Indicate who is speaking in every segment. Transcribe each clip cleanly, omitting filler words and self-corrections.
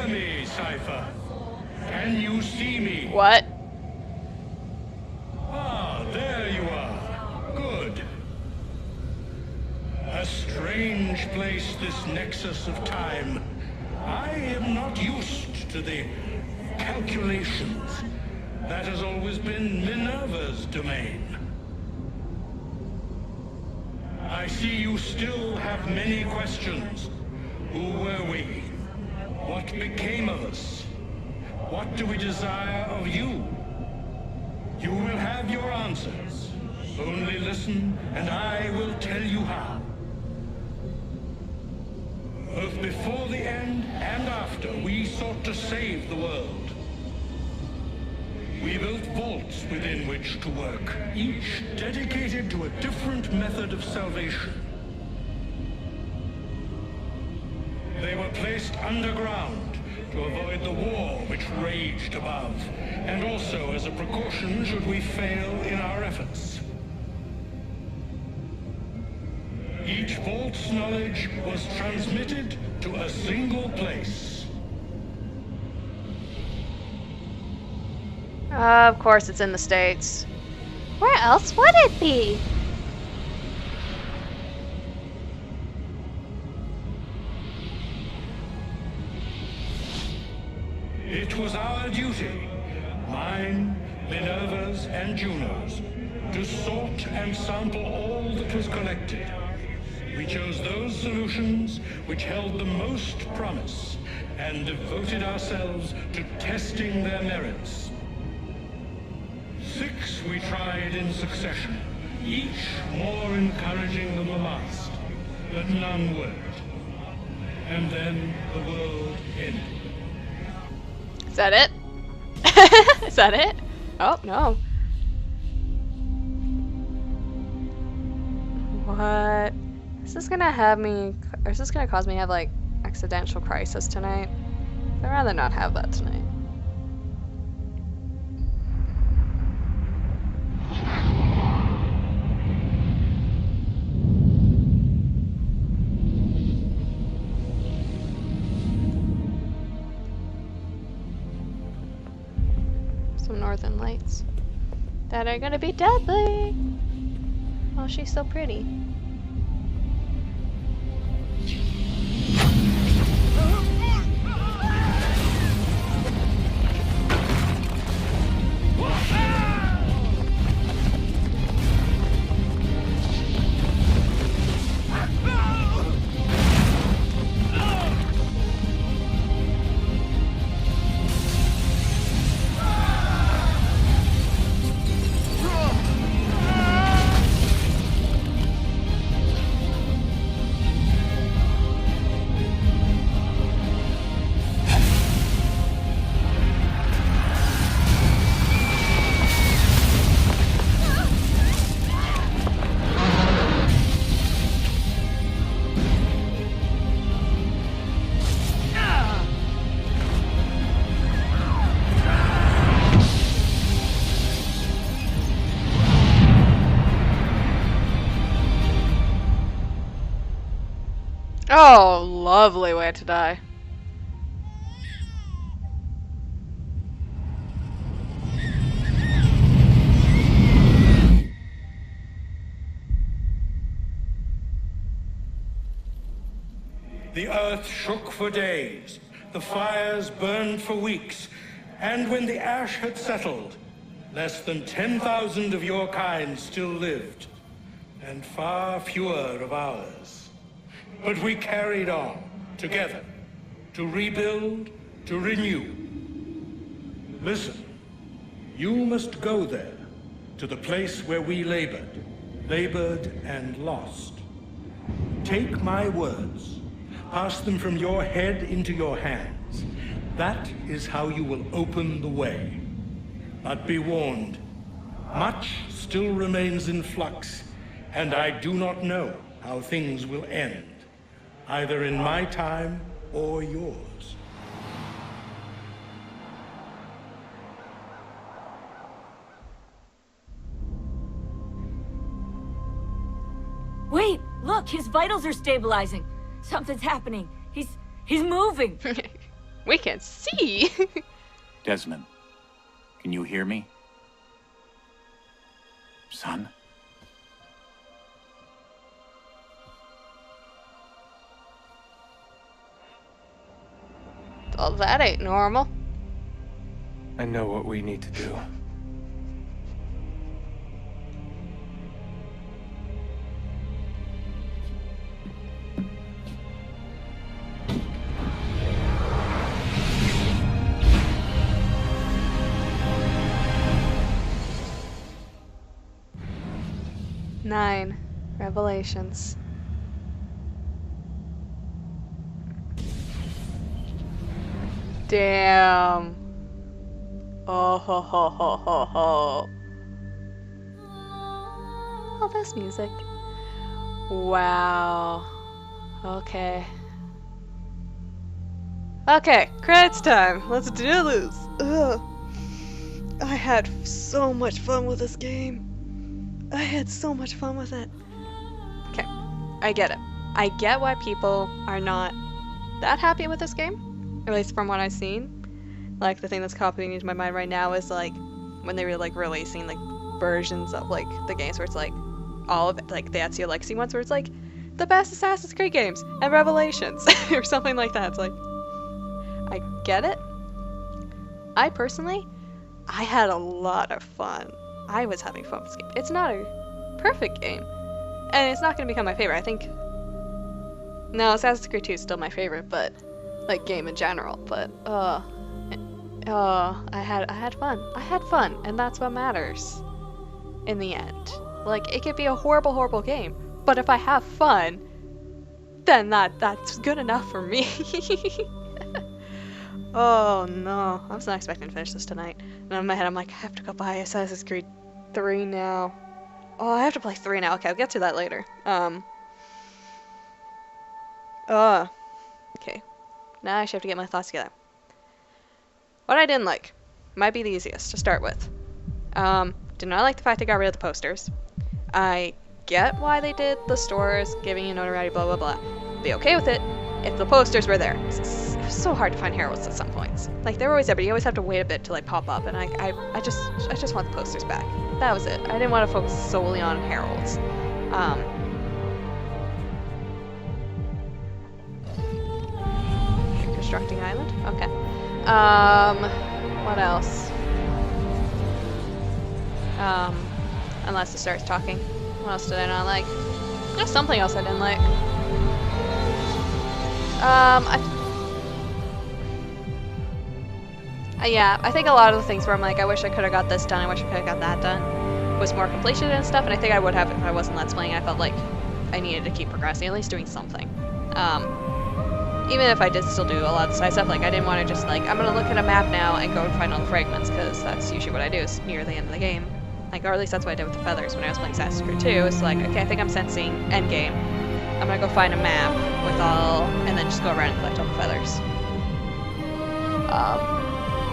Speaker 1: hear me, Cypher? Can you see me?
Speaker 2: What?
Speaker 1: Ah, there you are. Good. A strange place, this nexus of time. I am not used to the calculations. That has always been Minerva's domain. I see you still have many questions. Who were we? What became of us? What do we desire of you? You will have your answers. Only listen, and I will tell you how. Both before the end and after, we sought to save the world. We built vaults within which to work, each dedicated to a different method of salvation. They were placed underground to avoid the war which raged above, and also as a precaution should we fail in our efforts. Each vault's knowledge was transmitted to a single place.
Speaker 2: Of course it's in the States.
Speaker 3: Where else would it be?
Speaker 1: It was our duty, mine, Minerva's, and Juno's, to sort and sample all that was collected. We chose those solutions which held the most promise, and devoted ourselves to testing their merits. 6 we tried in succession, each more encouraging than the last, but none worked. And then the world ended.
Speaker 2: Is that it? Is that it? Oh, no. What? Is this gonna have me, or is this gonna cause me to have, like, existential crisis tonight? I'd rather not have that tonight. Some northern lights that are gonna be deadly. Oh, she's so pretty. Oh, lovely way to die.
Speaker 1: The earth shook for days, the fires burned for weeks, and when the ash had settled, less than 10,000 of your kind still lived, and far fewer of ours. But we carried on, together, to rebuild, to renew. Listen, you must go there, to the place where we labored and lost. Take my words, pass them from your head into your hands. That is how you will open the way. But be warned, much still remains in flux, and I do not know how things will end, either in my time or yours.
Speaker 4: Wait, look, his vitals are stabilizing. Something's happening. He's moving.
Speaker 2: We can see!
Speaker 5: Desmond, can you hear me? Son?
Speaker 2: Well, that ain't normal.
Speaker 6: I know what we need to do.
Speaker 2: Nine revelations. Damn. Oh ho ho ho ho ho. All this music. Wow. Okay. Okay, credits time. Let's do this. Ugh. I had so much fun with this game. I had so much fun with it. Okay, I get it. I get why people are not that happy with this game, at least from what I've seen. Like, the thing that's popping into my mind right now is, like, when they were, like, releasing, like, versions of, like, the games where it's, like, all of it, like, the Ezio Legacy ones where it's, like, the best Assassin's Creed games and Revelations, or something like that. It's like, I get it. I personally, I had a lot of fun. I was having fun with this game. It's not a perfect game, and it's not going to become my favorite. I think, no, Assassin's Creed 2 is still my favorite, but, like, game in general, but, I had fun. I had fun, and that's what matters in the end. Like, it could be a horrible, horrible game, but if I have fun, then that's good enough for me. Oh no, I was not expecting to finish this tonight. And in my head, I'm like, I have to go buy Assassin's Creed 3 now. Oh, I have to play 3 now. Okay, I'll get to that later. Okay. Now I should have to get my thoughts together. What I didn't like might be the easiest to start with. Did not like the fact they got rid of the posters. I get why they did the stores, giving you notoriety, blah blah blah. Be okay with it if the posters were there. It was so hard to find heralds at some points. Like, they were always there, but you always have to wait a bit to, like, pop up, and I just want the posters back. That was it. I didn't want to focus solely on heralds. Constructing island? Okay. What else? Unless it starts talking. What else did I not like? There's something else I didn't like. Yeah, I think a lot of the things where I'm like, I wish I could have got this done, I wish I could have got that done, was more completion and stuff, and I think I would have if I wasn't Let's Playing. I felt like I needed to keep progressing, at least doing something. Even if I did still do a lot of the side stuff, like, I didn't want to just, like, I'm gonna look at a map now and go and find all the fragments, because that's usually what I do is near the end of the game. Like, or at least that's what I did with the feathers when I was playing Assassin's Creed 2. It's like, okay, I think I'm sensing endgame. I'm gonna go find a map with all, and then just go around and collect all the feathers.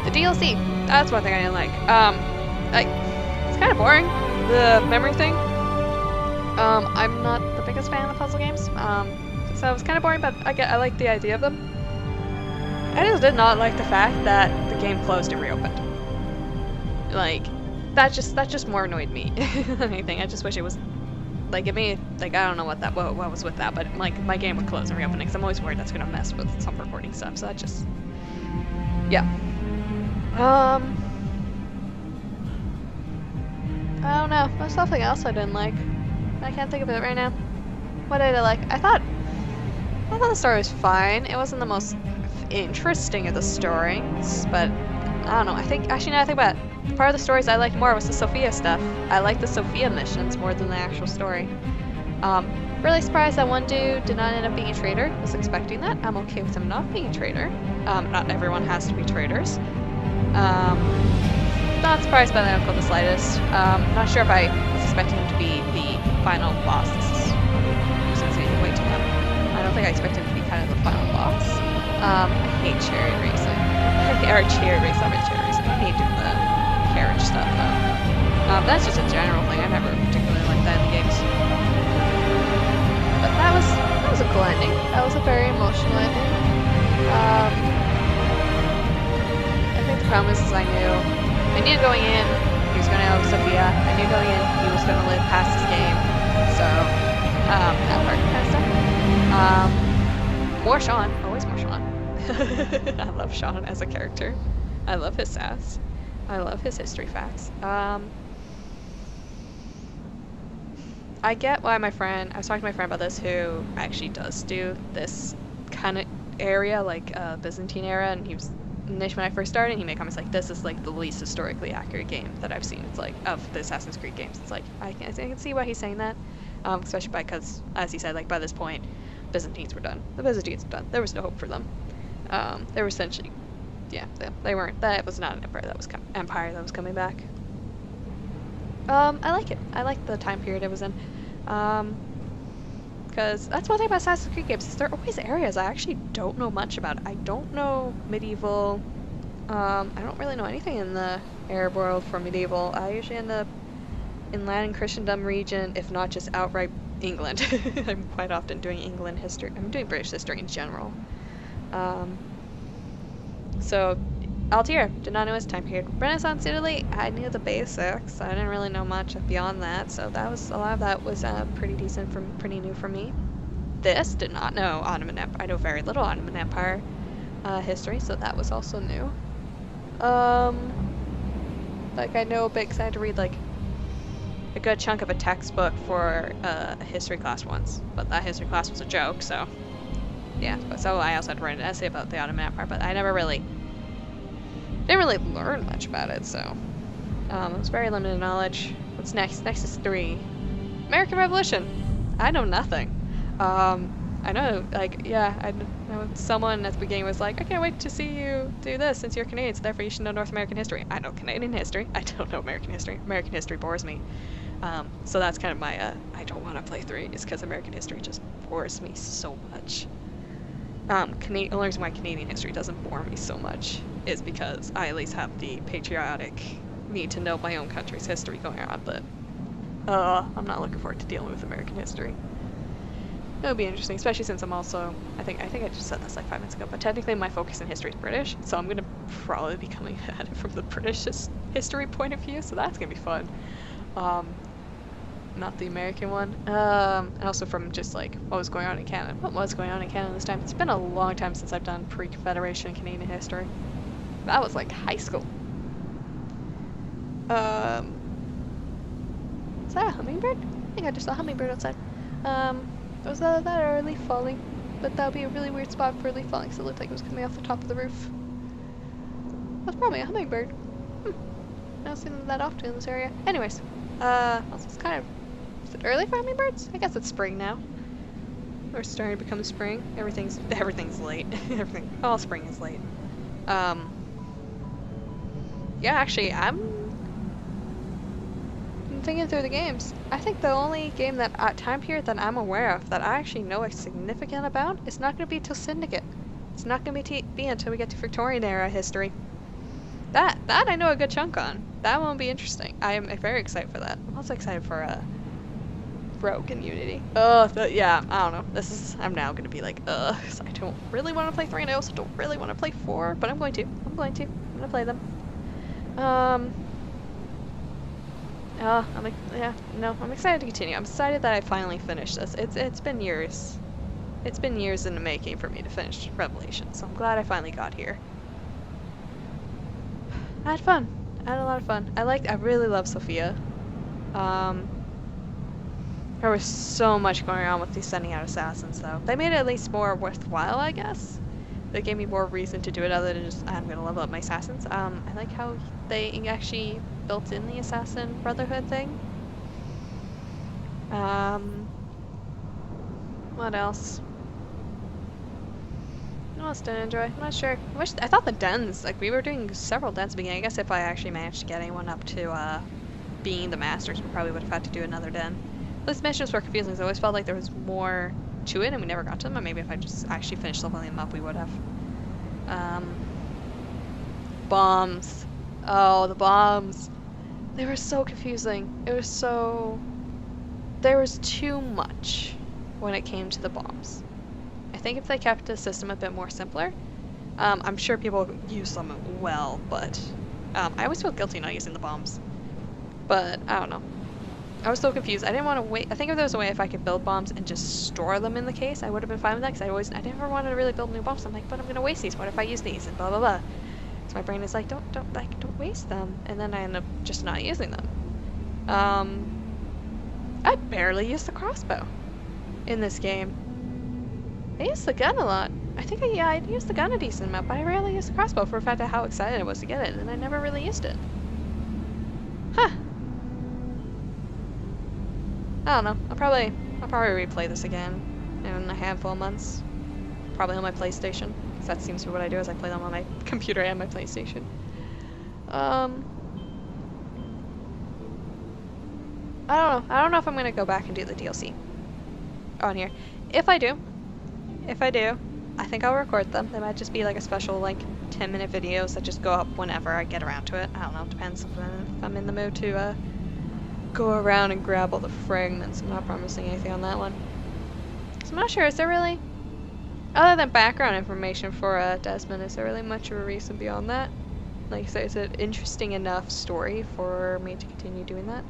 Speaker 2: The DLC, that's one thing I didn't like. It's kind of boring, the memory thing. I'm not the biggest fan of the puzzle games, so it was kind of boring, but I like the idea of them. I just did not like the fact that the game closed and reopened. Like, that just more annoyed me than anything. I just wish it was, like, it made, like, I don't know what was with that, but, like, my game would close and reopen, because I'm always worried that's gonna mess with some recording stuff, so that just, yeah. I don't know, there's something else I didn't like. I can't think of it right now. What did I like? I thought the story was fine. It wasn't the most interesting of the stories, but I don't know. I think, actually, now I think about it, the part of the stories I liked more was the Sophia stuff. I liked the Sophia missions more than the actual story. Really surprised that one dude did not end up being a traitor. Was expecting that. I'm okay with him not being a traitor. Not everyone has to be traitors. Not surprised by that uncle the slightest. Not sure if I was expecting him to be the final boss. This is getting way too loud. I don't think I expected him to be kind of the final boss. I hate chariot racing. Or chariot racing, not really chariot racing. I hate doing the carriage stuff though. That's just a general thing. I never particularly liked that in the games. But that was a cool ending. That was a very emotional ending. problem is I knew going in he was going to have Sophia. I knew going in he was going to live past this game. So, that part kind of stuff. More Sean. Always more Sean. I love Sean as a character. I love his sass. I love his history facts. I get why I was talking to my friend about this, who actually does do this kind of area, like Byzantine era, and he was initially when I first started, he made comments like, this is like the least historically accurate game that I've seen. It's like, of the Assassin's Creed games. It's like, I can see why he's saying that, especially because, as he said, like by this point, Byzantines were done. The Byzantines were done. There was no hope for them. They were essentially, yeah, they weren't. That was not an empire that was coming back. I like it. I like the time period it was in. Because that's one thing about Assassin's Creed games, is there are always areas I actually don't know much about. I don't know medieval. I don't really know anything in the Arab world for medieval. I usually end up in Latin Christendom region, if not just outright England. I'm quite often doing England history. I'm doing British history in general. So, Altair, did not know his time period. Renaissance Italy, I knew the basics. I didn't really know much beyond that, so that was a lot of that was pretty decent, pretty new for me. This did not know Ottoman Empire. I know very little Ottoman Empire history, so that was also new. Like I know a bit, 'cause I had to read like a good chunk of a textbook for a history class once, but that history class was a joke, so yeah. So I also had to write an essay about the Ottoman Empire, but I didn't really learn much about it, so it was very limited knowledge. What's next? Next is 3. American Revolution. I know nothing. I know, like, yeah, I know someone at the beginning was like, I can't wait to see you do this since you're Canadian, so therefore you should know North American history. I know Canadian history. I don't know American history. American history bores me. So that's kind of my, I don't want to play 3, is because American history just bores me so much. The only reason why Canadian history doesn't bore me so much is because I at least have the patriotic need to know my own country's history going on, but I'm not looking forward to dealing with American history. It would be interesting, especially since I'm also, I think I just said this like 5 minutes ago, but technically my focus in history is British, so I'm going to probably be coming at it from the British history point of view, so that's going to be fun. Not the American one. And also from just like what was going on in Canada. What was going on in Canada this time? It's been a long time since I've done pre-Confederation Canadian history. That was like high school. Is that a hummingbird? I think I just saw a hummingbird outside. Was that or a leaf falling? But that would be a really weird spot for a leaf falling, because it looked like it was coming off the top of the roof. That's probably a hummingbird. I don't see them that often in this area. Anyways, it's kind of, is it early for hummingbirds? I guess it's spring now. We're starting to become spring. Everything's late. All spring is late. Yeah, actually, I'm thinking through the games. I think the only game that time period that I'm aware of that I actually know a significant about is not going to be till Syndicate. It's not going to be until we get to Victorian era history. That I know a good chunk on. That won't be interesting. I am very excited for that. I'm also excited for Rogue and Unity. Yeah, I don't know. I'm now going to be like, 'cause I don't really want to play 3 and I also don't really want to play 4, but I'm going to play them. I'm excited to continue. I'm excited that I finally finished this. It's been years. It's been years in the making for me to finish Revelation, so I'm glad I finally got here. I had fun. I had a lot of fun. I really love Sophia. There was so much going on with these sending out assassins, though. They made it at least more worthwhile, I guess. They gave me more reason to do it other than just, I'm gonna level up my assassins. I like how they actually built in the Assassin Brotherhood thing. What else? What else did I enjoy? I'm not sure. I thought the dens, like we were doing several dens at the beginning. I guess if I actually managed to get anyone up to being the masters, we probably would have had to do another den. Those missions were confusing because I always felt like there was more to it and we never got to them, or maybe if I just actually finished leveling them up we would have. Bombs. Oh, the bombs. They were so confusing. There was too much when it came to the bombs. I think if they kept the system a bit more simpler, I'm sure people use them well, but I always feel guilty not using the bombs. But I don't know. I was so confused. I didn't want to wait. I think if there was a way if I could build bombs and just store them in the case, I would have been fine with that, because I never wanted to really build new bombs. I'm like, but I'm gonna waste these. What if I use these? And blah blah blah. So my brain is like, don't waste them. And then I end up just not using them. I barely use the crossbow in this game. I use the gun a lot. I think I used the gun a decent amount, but I rarely used the crossbow for the fact of how excited I was to get it, and I never really used it. Huh. I don't know. I'll probably replay this again in a handful of months. Probably on my PlayStation, because that seems to be what I do, is I play them on my computer and my PlayStation. I don't know if I'm gonna go back and do the DLC on here. If I do, I think I'll record them. They might just be like a special, like, 10-minute videos that just go up whenever I get around to it. I don't know, depends if I'm in the mood to go around and grab all the fragments. I'm not promising anything on that one. So I'm not sure, is there really, other than background information for Desmond, is there really much of a reason beyond that? Like, so is it interesting enough story for me to continue doing that?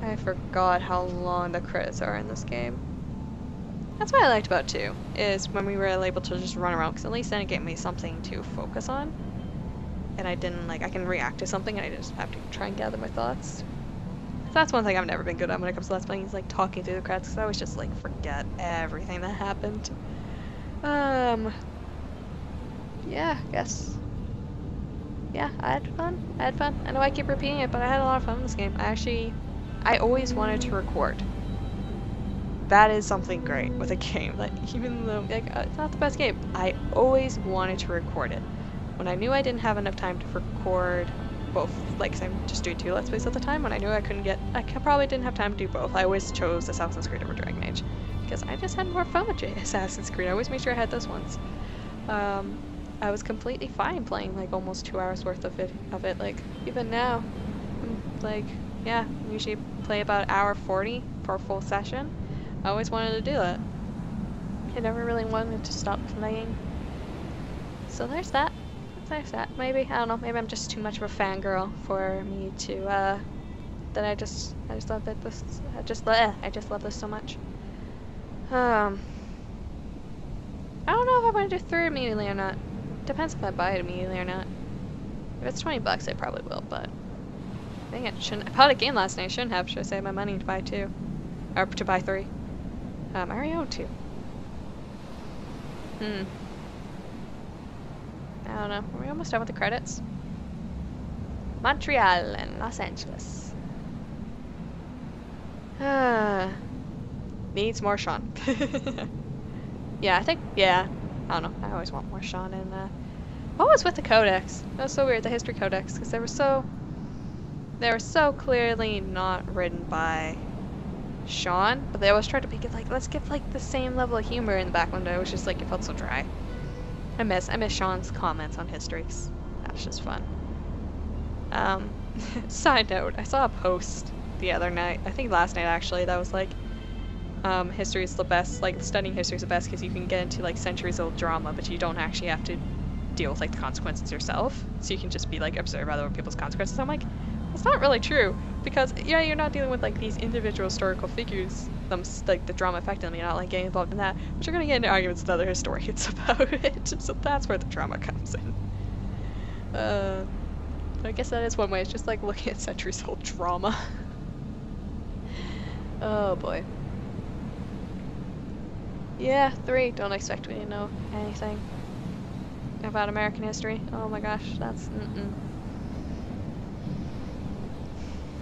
Speaker 2: I forgot how long the credits are in this game. That's what I liked about 2, is when we were able to just run around, because at least then it gave me something to focus on. And I didn't, like, I can react to something and I just have to try and gather my thoughts. So that's one thing I've never been good at when it comes to Let's Playing, is like talking through the credits, because I always just like forget everything that happened. Yeah, I guess. Yeah, I had fun. I know I keep repeating it, but I had a lot of fun in this game. I always wanted to record. That is something great with a game. Like, even though, like, it's not the best game, I always wanted to record it. When I knew I didn't have enough time to record both, like, 'cause I'm just doing 2 Let's Plays at the time, when I knew I probably didn't have time to do both, I always chose Assassin's Creed over Dragon Age. Because I just had more fun with Assassin's Creed. I always made sure I had those ones. I was completely fine playing like almost 2 hours worth of it. Like, even now, like, yeah, usually play about 1:40 for a full session. I always wanted to do that. I never really wanted to stop playing. So there's that. Maybe, I don't know, maybe I'm just too much of a fangirl for me to, that I just love it. I just love this so much. I don't know if I'm going to do 3 immediately or not. Depends if I buy it immediately or not. If it's $20, I probably will, but dang it, I bought a game last night. I shouldn't have. Should I save my money to buy 2? Or to buy 3? I already own 2. I don't know. Are we almost done with the credits? Montreal and Los Angeles. Needs more Sean. Yeah, I don't know. I always want more Sean in what was with the codex? That was so weird, the history codex, because they were so clearly not written by Sean, but they always tried to make it like, let's give like the same level of humor in the background. It was just like, it felt so dry. I miss Sean's comments on history. That's just fun. Side note, I saw a post the other night, I think last night actually, that was like, history is the best, like, studying history is the best because you can get into like centuries old drama, but you don't actually have to deal with like the consequences yourself, so you can just be like observe other people's consequences. I'm like, that's not really true, because yeah, you're not dealing with like these individual historical figures, like the drama affecting them, you're not like getting involved in that, but you're gonna get into arguments with other historians about it, so that's where the drama comes in. I guess that is one way, it's just like looking at centuries old drama. Oh boy. Yeah, 3, don't expect me to know anything about American history. Oh my gosh, that's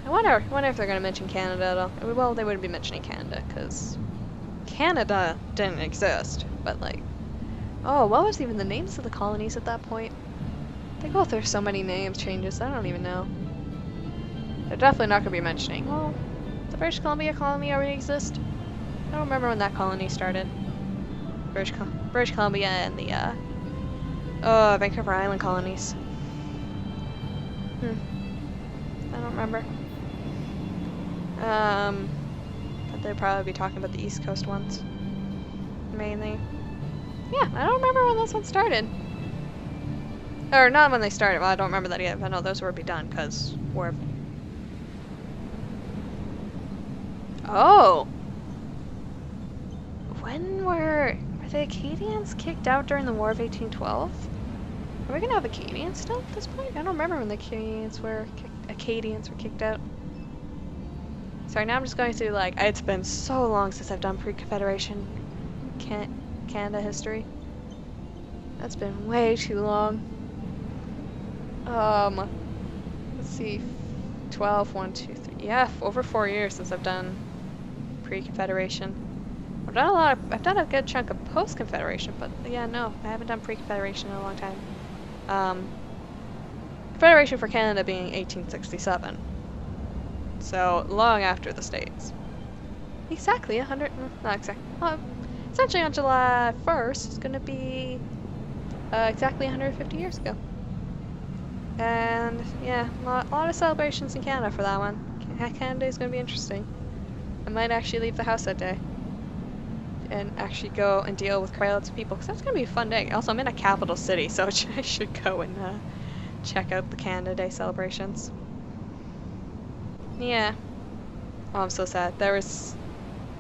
Speaker 2: I wonder if they're gonna mention Canada at all. Well, they wouldn't be mentioning Canada, because Canada didn't exist, but like, oh, what was even the names of the colonies at that point? They go through so many names changes, I don't even know. They're definitely not gonna be mentioning, well, the British Columbia colony already exist. I don't remember when that colony started. British Columbia and the Vancouver Island colonies. I don't remember. But they'd probably be talking about the East Coast ones. mainly. Yeah, I don't remember when this one started. Or not when they started, well, I don't remember that yet, but I know those were be done, because we're... Oh! When were the Acadians kicked out during the War of 1812? Are we gonna have Acadians still at this point? I don't remember when the Acadians were kicked out. Sorry, now I'm just going through, like, it's been so long since I've done pre-Confederation Canada history. That's been way too long. Let's see, 12, 1, 2, 3, yeah, over 4 years since I've done pre-Confederation. I've done a good chunk of post-Confederation, but yeah, no, I haven't done pre-Confederation in a long time. Confederation for Canada being 1867. So, long after the States. Exactly 100, not exactly, essentially on July 1st, it's gonna be exactly 150 years ago. And yeah, a lot of celebrations in Canada for that one. Canada is gonna be interesting. I might actually leave the house that day and actually go and deal with crowds of people, because that's gonna be a fun day. Also, I'm in a capital city, so I should go and check out the Canada Day celebrations. Yeah. Oh, I'm so sad. There was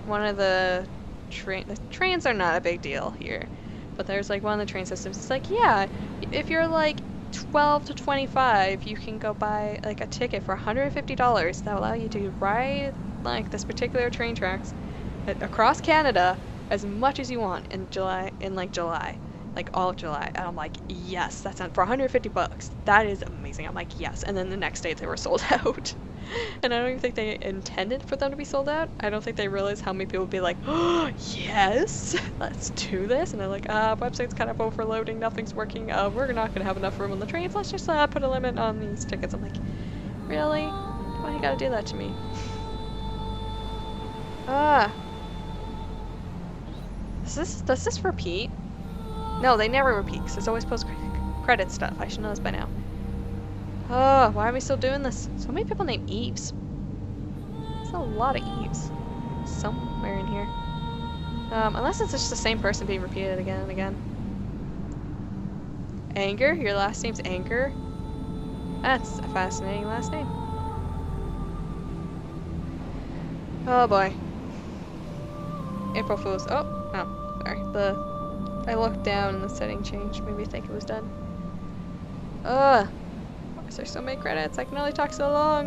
Speaker 2: one of the trains are not a big deal here, but there's like one of the train systems. It's like, yeah, if you're like 12 to 25, you can go buy like a ticket for $150 that will allow you to ride like this particular train tracks across Canada as much as you want in July, like all of July. And I'm like, yes, that's for $150. That is amazing. I'm like, yes. And then the next day they were sold out. And I don't even think they intended for them to be sold out. I don't think they realized how many people would be like, oh, yes, let's do this. And they're like, website's kind of overloading, nothing's working, we're not going to have enough room on the trains, let's just put a limit on these tickets. I'm like, really? Why you gotta do that to me? Does this repeat? No, they never repeat, because there's always post-credit stuff. I should know this by now. Oh, why are we still doing this? So many people named Eves. There's a lot of Eves somewhere in here. Unless it's just the same person being repeated again and again. Anger? Your last name's Anger? That's a fascinating last name. Oh boy. April Fool's. Oh, sorry. I looked down and the setting changed. Maybe I think it was done. Why is there so many credits? I can only talk so long.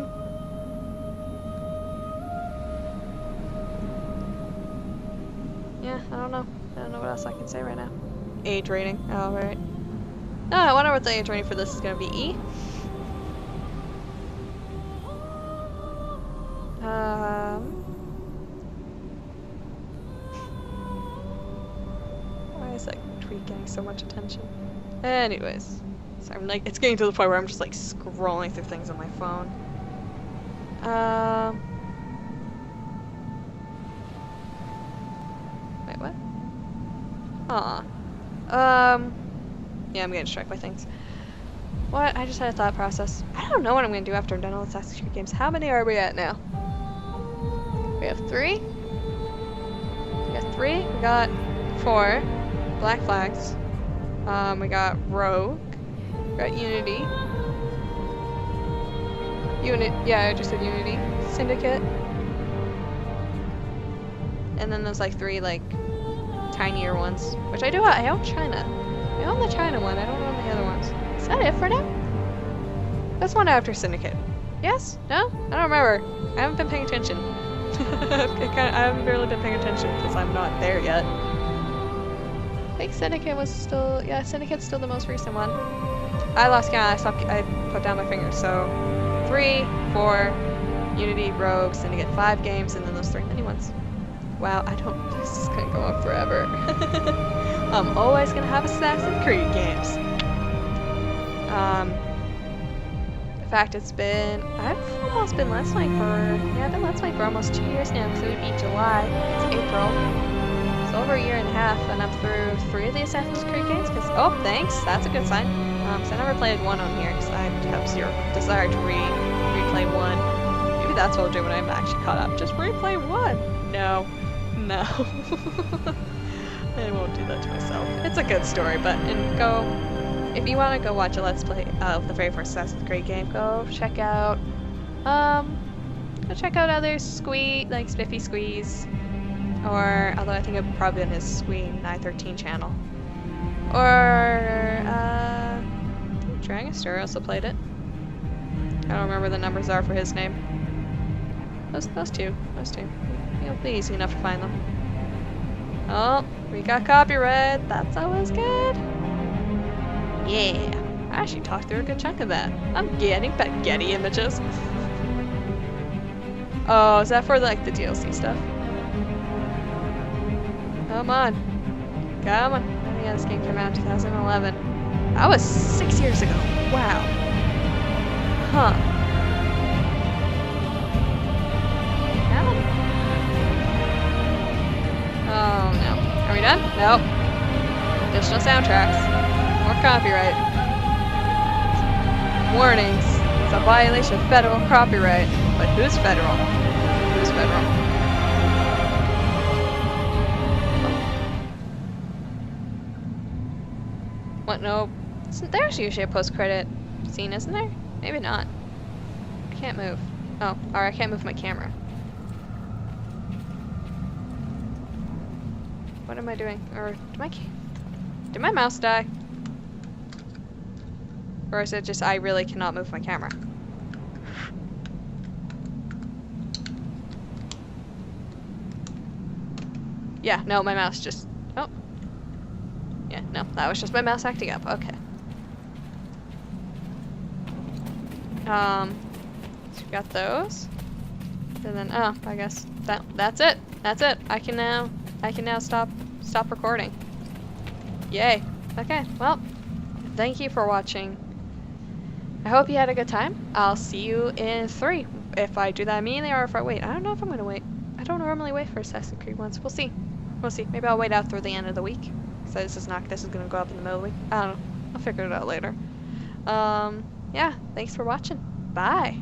Speaker 2: Yeah, I don't know. I don't know what else I can say right now. Age rating. Oh, right. Oh, I wonder what the age rating for this is gonna be. E? Why is that tweet getting so much attention? Anyways. So I'm like, it's getting to the point where I'm just like scrolling through things on my phone. Wait, what? Yeah, I'm getting distracted by things. What? I just had a thought process. I don't know what I'm gonna do after I'm done all the Assassin's Creed games. How many are we at now? We have 3? We got 3? We got 4 Black Flags. We got Rogue. We got Unity. Yeah, I just said Unity. Syndicate. And then there's like 3 like tinier ones, which I do. I own China. I own the China one. I don't own the other ones. Is that it for now? That's one after Syndicate. Yes? No? I don't remember. I haven't been paying attention. I haven't really been paying attention because I'm not there yet. I think Syndicate was still... Yeah, Syndicate's still the most recent one. I lost count. I put down my fingers. So 3, 4, Unity, Rogue, Syndicate, 5 games, and then those 3 mini ones. Wow, this is gonna go on forever. I'm always gonna have Assassin's Creed games. In fact, I've almost been Let's Play I've been Let's Play for almost 2 years now, because it would be July, it's April. It's over a year and a half, and I'm through 3 of the Assassin's Creed games, oh, thanks, that's a good sign. So I never played 1 on here, because I have 0 desire to replay 1. Maybe that's what I'll do when I'm actually caught up, just replay 1. No. I won't do that to myself. It's a good story, but if you want to go watch a Let's Play of the very first Assassin's Creed game, go check out other Spiffy Squeeze, or although I think it'd probably on his Squee 913 channel, or I think Dragaster also played it. I don't remember the numbers are for his name. Those two. It'll be easy enough to find them. Oh, we got copyright. That's always good. Yeah, I actually talked through a good chunk of that. I'm getting Getty images. Oh, is that for like the DLC stuff? Come on. Yeah, this game came out in 2011. That was 6 years ago. Wow. Huh. Oh no. Are we done? Nope. Additional soundtracks. More copyright. Warnings. It's a violation of federal copyright. But who's federal? Who's federal? What? No. There's usually a post-credit scene, isn't there? Maybe not. I can't move. Oh, or I can't move my camera. What am I doing? Or did my mouse die? Or is it just I really cannot move my camera? Yeah, no, my mouse just... Oh. Yeah, no, that was just my mouse acting up. Okay. So we got those. And then, oh, I guess that's it. That's it. I can now stop recording. Yay. Okay, well, thank you for watching. I hope you had a good time. I'll see you in 3. If I do that immediately or if I wait. I don't know if I'm gonna wait. I don't normally wait for Assassin's Creed ones. We'll see. We'll see. Maybe I'll wait out through the end of the week. So this is gonna go up in the middle of the week. I don't know. I'll figure it out later. Yeah, thanks for watching. Bye.